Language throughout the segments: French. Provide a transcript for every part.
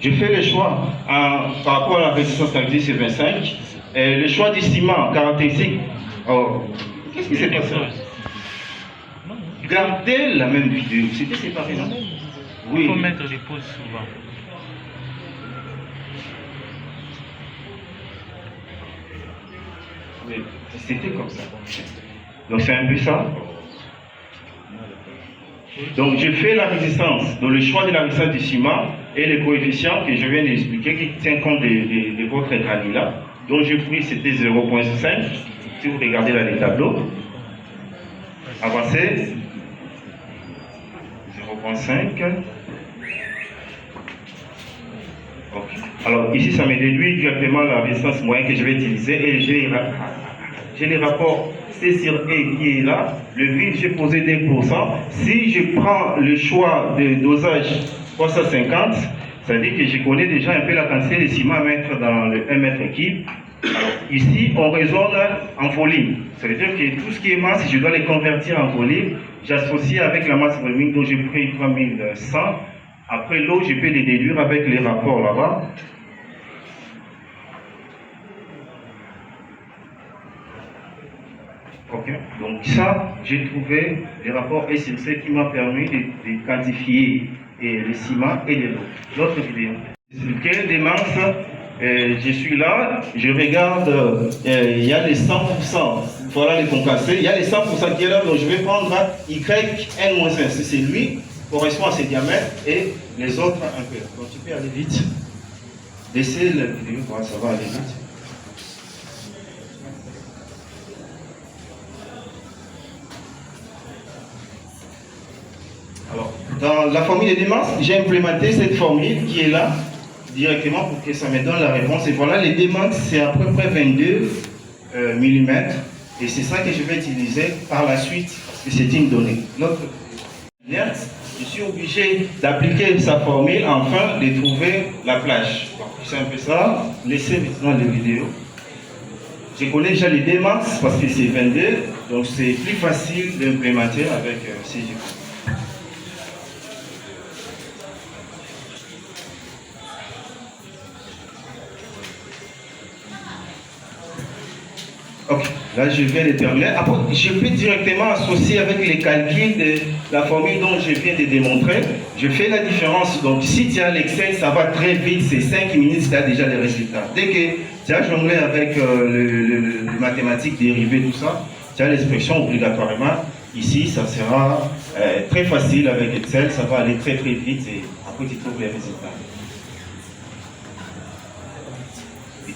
Je fais le choix par rapport à la résistance caractéristique 25, le choix du ciment caractéristique. Oh, qu'est-ce qui s'est passé? Gardez la même vidéo, c'était séparé, non? Oui. Il faut mettre les pauses souvent. Oui, c'était comme ça. Donc c'est un peu ça. Donc je fais la résistance, donc le choix de la résistance du ciment et les coefficients que je viens d'expliquer qui tient compte de votre écran là. Donc j'ai pris c'était 0.5, si vous regardez là les tableaux. Avancez. 0.5. Okay. Alors ici ça me déduit directement la résistance moyenne que je vais utiliser et j'ai les rapports C sur E qui est là, le vide j'ai posé 2%. Si je prends le choix de dosage 350, ça veut dire que je connais déjà un peu la quantité de ciment à mettre dans le 1 mètre cube. Alors ici on raisonne en volume, ça veut dire que tout ce qui est masse, je dois les convertir en volume, j'associe avec la masse volumique dont j'ai pris 3100. Après l'eau, je peux les déduire avec les rapports là-bas. Ok, donc ça, j'ai trouvé les rapports S sur C qui m'ont permis de quantifier les ciments et les lots. L'autre vidéo. Expliquer des masses, je suis là, je regarde, il y a les 100%, voilà les concassés, il y a les 100% qui est là, donc je vais prendre YN-1, c'est lui, correspond à ses diamètres, et les autres un peu. Donc tu peux aller vite. Laissez la vidéo, ça va aller vite. Alors, dans la formule de démence, j'ai implémenté cette formule qui est là, directement pour que ça me donne la réponse. Et voilà, les démence, c'est à peu près 22 mm. Et c'est ça que je vais utiliser par la suite, parce que c'est une donnée. Notre je suis obligé d'appliquer sa formule afin de trouver la plage. C'est un peu ça. Laissez maintenant les vidéos. Je connais déjà les démence parce que c'est 22, donc c'est plus facile d'implémenter avec CGP. Ok, là je viens de terminer. Après, je peux directement associer avec les calculs de la formule dont je viens de démontrer. Je fais la différence. Donc si tu as l'Excel, ça va très vite, c'est 5 minutes, tu as déjà les résultats. Dès que tu as jonglé avec les mathématiques dérivées, tout ça, tu as l'expression obligatoirement. Ici, ça sera très facile avec Excel, ça va aller très très vite et après tu trouves les résultats.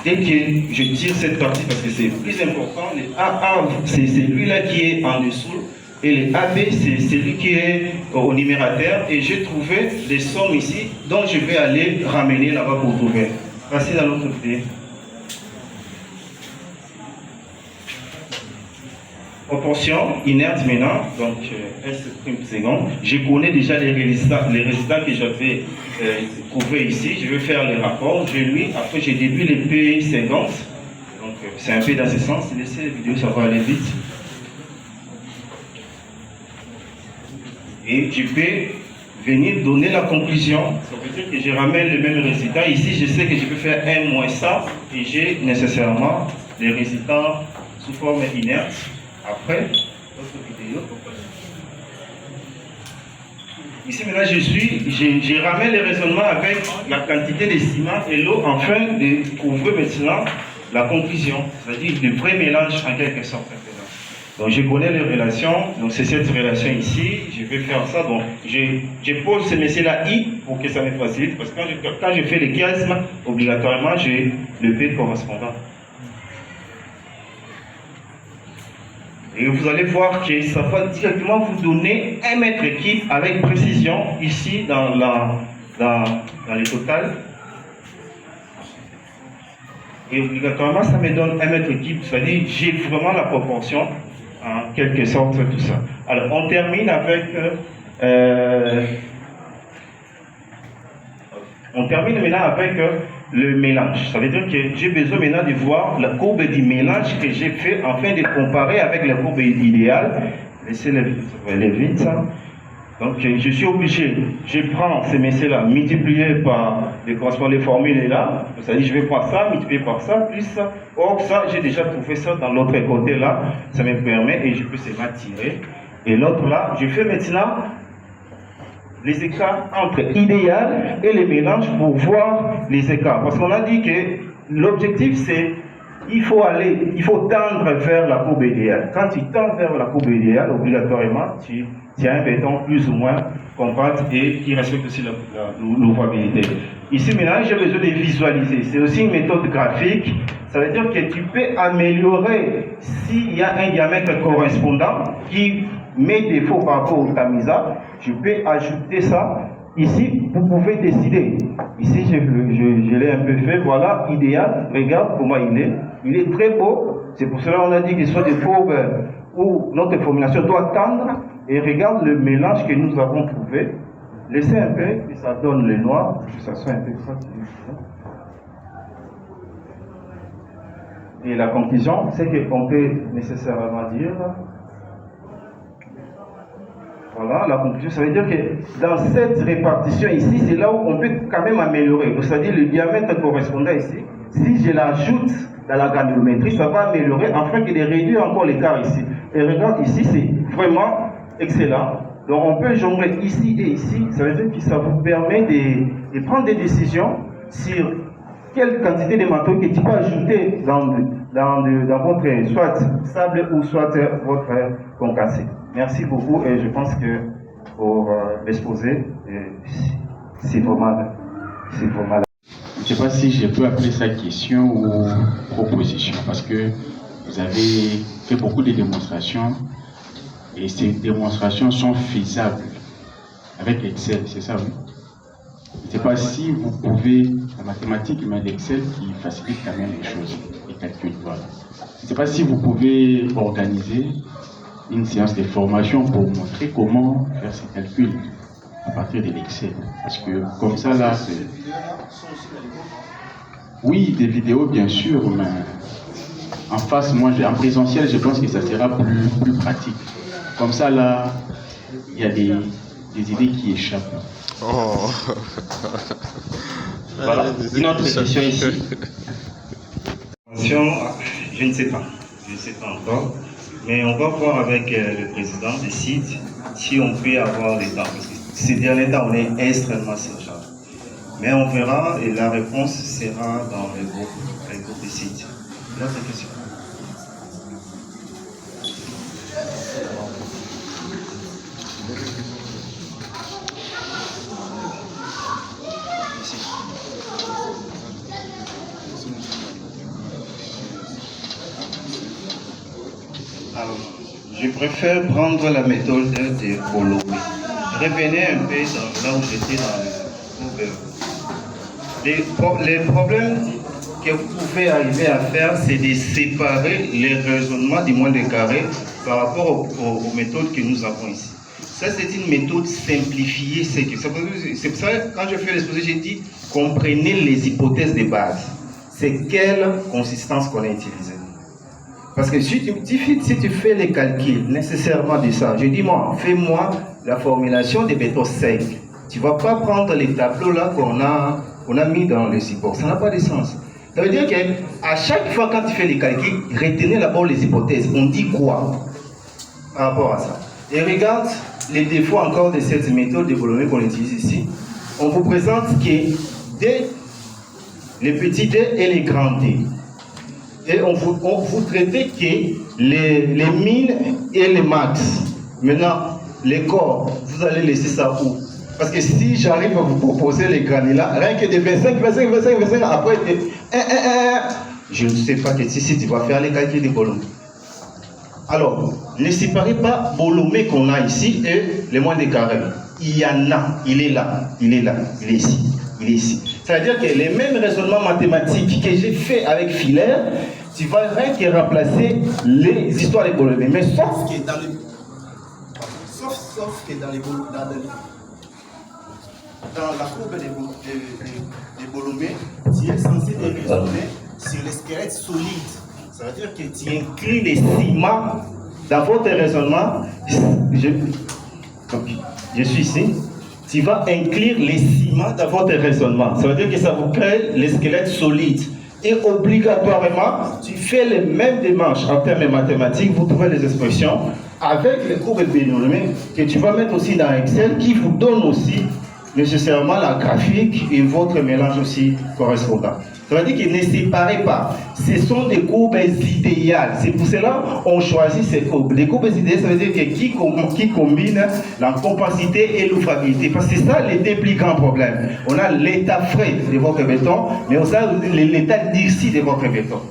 Dès que je tire cette partie, parce que c'est plus important, les AA, c'est celui-là qui est en dessous, et les AB, c'est celui qui est au numérateur, et j'ai trouvé les sommes ici, dont je vais aller ramener là-bas pour trouver. Passez dans l'autre vidéo. Proportion inerte maintenant, donc S' seconde. Je connais déjà les résultats que j'avais trouvés ici. Je vais faire les rapports. Après j'ai déduit les P secondes. Donc c'est un peu dans ce sens. Laissez les vidéos, ça va aller vite. Et je peux venir donner la conclusion. Ça veut dire que je ramène le même résultat. Ici, je sais que je peux faire 1 moins ça. Et j'ai nécessairement les résultats sous forme inerte. Après, autre vidéo. Ici maintenant je ramène les raisonnements avec la quantité de ciment et l'eau afin de trouver maintenant la conclusion, c'est-à-dire le vrai mélange en quelque sorte. Donc je connais les relations, donc c'est cette relation ici, je vais faire ça, donc je pose ce messieurs-là I pour que ça me facilite, parce que quand je fais les chiasmes, obligatoirement j'ai le P correspondant. Et vous allez voir que ça va directement vous donner 1 mètre cube avec précision ici dans les totales. Et obligatoirement, ça me donne 1 mètre cube, c'est-à-dire j'ai vraiment la proportion, en quelque sorte, tout ça. Alors, on termine avec... on termine maintenant avec le mélange. Ça veut dire que j'ai besoin maintenant de voir la courbe du mélange que j'ai fait afin de comparer avec la courbe idéale. Laissez-le vite ça. Donc je suis obligé, je prends ces messieurs-là, multipliés par les correspondants, les formules là, c'est-à-dire je vais prendre ça, multiplier par ça, plus ça. Or ça, j'ai déjà trouvé ça dans l'autre côté là, ça me permet et je peux seulement tirer. Et l'autre là, je fais maintenant les écarts entre idéal et les mélanges pour voir les écarts. Parce qu'on a dit que l'objectif c'est il faut tendre vers la courbe idéale. Quand tu tends vers la courbe idéale, obligatoirement, tu as un béton plus ou moins compact et qui respecte aussi l'ouvrabilité. Ici, maintenant, j'ai besoin de visualiser. C'est aussi une méthode graphique. Ça veut dire que tu peux améliorer s'il y a un diamètre correspondant qui met défaut par rapport au Camisa. Je peux ajouter ça. Ici, vous pouvez décider. Ici, je l'ai un peu fait. Voilà, idéal. Regarde comment il est. Il est très beau. C'est pour cela qu'on a dit qu'il soit des courbes où notre formulation doit tendre. Et regarde le mélange que nous avons trouvé. Laissez un peu, et ça donne le noir, que ça soit un peu ça. Et la conclusion, c'est qu'on peut nécessairement dire. Voilà, la conclusion, ça veut dire que dans cette répartition ici, c'est là où on peut quand même améliorer. C'est-à-dire le diamètre correspondant ici, si je l'ajoute dans la granulométrie, ça va améliorer afin qu'il ait réduit encore l'écart ici. Et regarde ici, c'est vraiment excellent. Donc on peut jongler ici et ici, ça veut dire que ça vous permet de prendre des décisions sur quelle quantité de matériaux que tu peux ajouter dans votre soit sable ou soit votre concassé. Merci beaucoup et je pense que pour l'exposer, c'est vraiment. Je ne sais pas si je peux appeler ça question ou proposition, parce que vous avez fait beaucoup de démonstrations et ces démonstrations sont faisables avec Excel, c'est ça, oui? Je ne sais pas si vous pouvez, la mathématique, mais l'Excel qui facilite quand même les choses, les calculs, voilà. Je ne sais pas si vous pouvez organiser une séance de formation pour montrer comment faire ces calculs à partir de l'Excel. Parce que comme ça, là, c'est... Oui, des vidéos, bien sûr, mais en face, moi, en présentiel, je pense que ça sera plus pratique. Comme ça, là, il y a des idées qui échappent. Oh. Voilà, une autre question ici. Je ne sais pas encore, mais on va voir avec le président des sites si on peut avoir les temps, parce que ces derniers temps, on est extrêmement surchargé. Mais on verra et la réponse sera dans les groupes des sites. Une autre question. Alors, je préfère prendre la méthode de Bollomé. Revenez un peu là où j'étais dans le groupe. Les problèmes que vous pouvez arriver à faire, c'est de séparer les raisonnements du moins de carré par rapport aux méthodes que nous avons ici. Ça, c'est une méthode simplifiée. C'est pour ça que quand je fais l'exposé, j'ai dit comprenez les hypothèses de base. C'est quelle consistance qu'on a utilisée. Parce que si tu fais les calculs nécessairement de ça, je dis moi, fais-moi la formulation des bétons secs. Tu ne vas pas prendre les tableaux là qu'on a mis dans le support. Ça n'a pas de sens. Ça veut dire qu'à chaque fois quand tu fais les calculs, retenez d'abord les hypothèses. On dit quoi par rapport à ça? Et regarde les défauts encore de cette méthode de Bollomé qu'on utilise ici. On vous présente que les petits d et les grands d. Et on vous traitez que les mines et les max. Maintenant, les corps, vous allez laisser ça où? Parce que si j'arrive à vous proposer les granulats, rien que de 25, après, je ne sais pas que si tu vas faire les calculs de Bollomé. Alors, ne séparez pas Bollomé qu'on a ici et les moins des carrés. Il y en a, il est là, il est ici, il est ici. C'est-à-dire que les mêmes raisonnements mathématiques que j'ai fait avec Filaire, tu vas rien que remplacer les histoires de Bollomé. Mais sauf que dans la courbe de Bollomé, tu es censé te raisonner sur les squelettes solides. Ça veut dire que tu inclus les ciments dans votre raisonnement. je suis ici, tu vas inclure les ciments dans votre raisonnement. Ça veut dire que ça vous crée les squelettes solides. Et obligatoirement, tu fais les mêmes démarches en termes mathématiques, vous trouvez les expressions avec les courbes binomiales que tu vas mettre aussi dans Excel qui vous donne aussi nécessairement la graphique et votre mélange aussi correspondant. Ça veut dire qu'ils ne séparent pas. Ce sont des courbes idéales. C'est pour cela qu'on choisit ces courbes. Les courbes idéales, ça veut dire qui combinent la compacité et l'ouvrabilité. Parce que c'est ça les deux plus grands problèmes. On a l'état frais de votre béton, mais on a l'état d'ici de votre béton.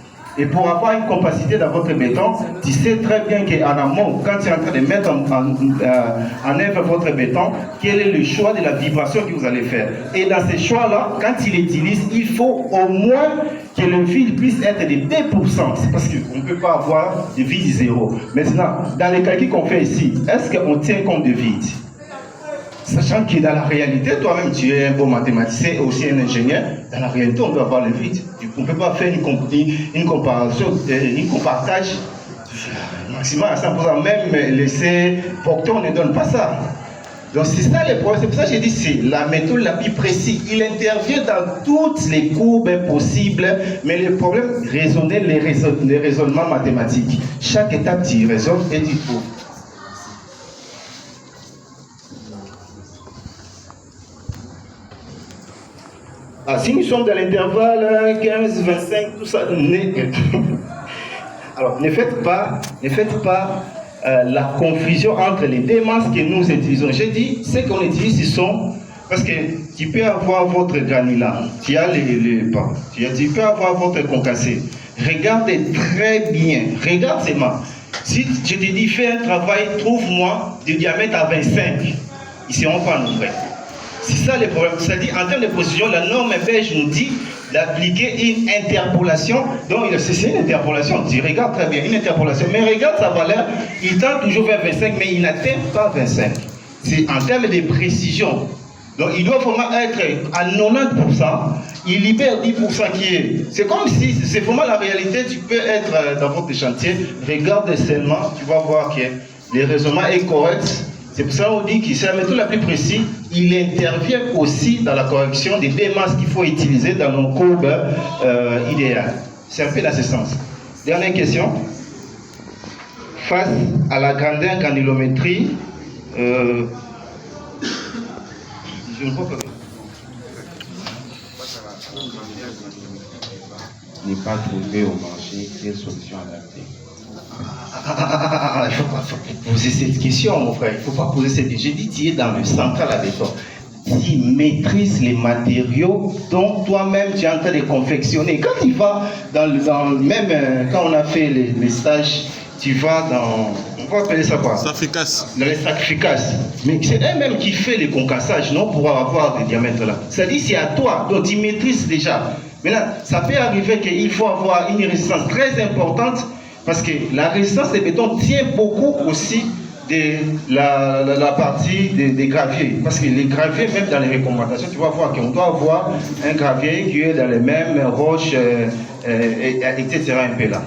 Et pour avoir une compacité dans votre béton, tu sais très bien qu'en amont, quand tu es en train de mettre en œuvre votre béton, quel est le choix de la vibration que vous allez faire. Et dans ces choix-là, quand il utilise, il faut au moins que le vide puisse être de 2%. C'est parce qu'on ne peut pas avoir de vide zéro. Maintenant, dans les calculs qu'on fait ici, est-ce qu'on tient compte de vide? Sachant que dans la réalité, toi-même, tu es un bon mathématicien et aussi un ingénieur, dans la réalité, on doit avoir le vide. On ne peut pas faire une comparaison, une compartage maximum à 100%. Même laisser porter, on ne donne pas ça. Donc c'est ça le problème. C'est pour ça que j'ai dit c'est la méthode la plus précise. Il intervient dans toutes les courbes possibles, mais le problème, raisonner les raisonnements mathématiques. Chaque étape, tu raisonnes et tu trouves. Ah, si nous sommes dans l'intervalle 15, 25, tout ça, alors ne faites pas la confusion entre les deux masses que nous utilisons. J'ai dit, ce qu'on utilise, ce sont, parce que tu peux avoir votre granulat, tu as tu peux avoir votre concassé. Regardez très bien, regarde seulement. Si je te dis, fais un travail, trouve-moi du diamètre à 25, ils ne seront pas nombreux. C'est ça le problème. C'est-à-dire, en termes de position, la norme belge nous dit d'appliquer une interpolation. Donc, c'est une interpolation. Tu regardes très bien, une interpolation. Mais regarde sa valeur, il tend toujours vers 25, mais il n'atteint pas 25. C'est en termes de précision. Donc, il doit vraiment être à 90%. Il libère 10% qui est. C'est comme si, c'est vraiment la réalité. Tu peux être dans votre chantier, regarde seulement, tu vas voir que le raisonnement est correct. C'est pour ça qu'on dit que c'est la méthode la plus précise. Il intervient aussi dans la correction des deux masses qu'il faut utiliser dans nos courbes idéales. C'est un peu dans ce sens. Dernière question. Face à la grandeur granulométrie, je ne crois pas. N'est pas trouvé au marché, quelle solution adaptée? Il ne faut pas poser cette question, mon frère. Il ne faut pas poser cette question. J'ai dit, tu es dans le central à béton. Tu maîtrises les matériaux dont toi-même tu es en train de confectionner. Quand tu vas même quand on a fait les stages, tu vas dans, on va appeler ça quoi? Sacrificace. Dans les sacrificaces. Mais c'est elle-même qui fait les concassages, non, pour avoir des diamètres là. C'est-à-dire c'est à toi, donc tu maîtrises déjà. Maintenant, ça peut arriver qu'il faut avoir une résistance très importante. Parce que la résistance des bétons tient beaucoup aussi de la partie des graviers. Parce que les graviers, même dans les recommandations, tu vas voir qu'on doit avoir un gravier qui est dans les mêmes roches, etc. un peu là.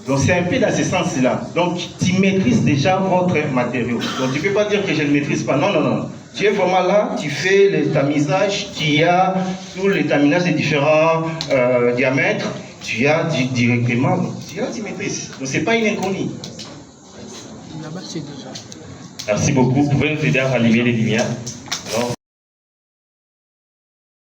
Donc c'est un peu dans ce sens-là. Donc tu maîtrises déjà votre matériau. Donc tu ne peux pas dire que je ne maîtrise pas. Non, non, non. Tu es vraiment là, tu fais le tamisage, tu as tout le tamisage des différents diamètres. Tu as directement, tu maîtrises. Donc, ce n'est pas une inconnue. Merci beaucoup. Vous pouvez nous aider à rallumer les lumières.